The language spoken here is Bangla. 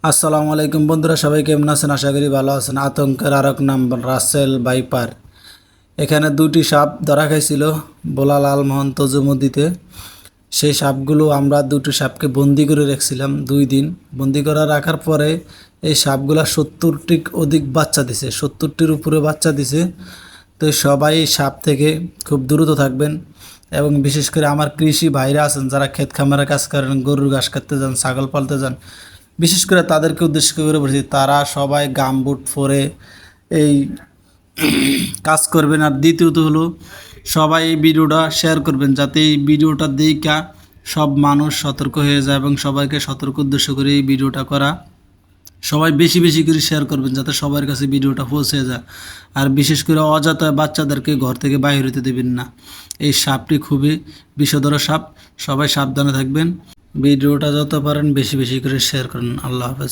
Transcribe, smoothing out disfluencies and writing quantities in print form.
আসসালামু আলাইকুম বন্ধুরা, সবাই কেমন আছেন? আশা করি ভালো আছেন। আতঙ্কের আরেক নাম রাসেল ভাইপার। এখানে দুটি সাপ ধরা খাইছিল বোলা লালমোহন তজুমুদ্দিতে। সেই সাপগুলো আমরা দুটি সাপকে বন্দি করে রেখেছিলাম 2 দিন। বন্দি করে রাখার পরে এই সাপগুলা 70টি অধিক বাচ্চা দিছে, 70টির উপরে বাচ্চা দিছে। তো সবাই এই সাপ থেকে খুব দ্রুত থাকবেন, এবং বিশেষ করে আমার কৃষি ভাইরা আছেন যারা ক্ষেত খামারে কাজ করেন, গরুর ঘাস কাটতে যান, ছাগল পালতে যান, বিশেষ করে তাদেরকে উদ্দেশ্য করে বলছি, তারা সবাই গামবুট পরে এই কাজ করবেন। আর দ্বিতীয়ত হলো, সবাই এই ভিডিওটা শেয়ার করবেন যাতে এই ভিডিওটা দেখা সব মানুষ সতর্ক হয়ে যায়, এবং সবাইকে সতর্ক উদ্দেশ্য করে এই ভিডিওটা করা। সবাই বেশি বেশি করে শেয়ার করবেন যাতে সবার কাছে ভিডিওটা পৌঁছে যায়। আর বিশেষ করে অযথা বাচ্চাদেরকে ঘর থেকে বাইরে হতে দেবেন না। এই সাপটি খুবই বিষধর সাপ, সবাই সাবধানে থাকবেন। ভিডিওটা যত পারেন বেশি বেশি করে শেয়ার করুন। আল্লাহ হাফেজ।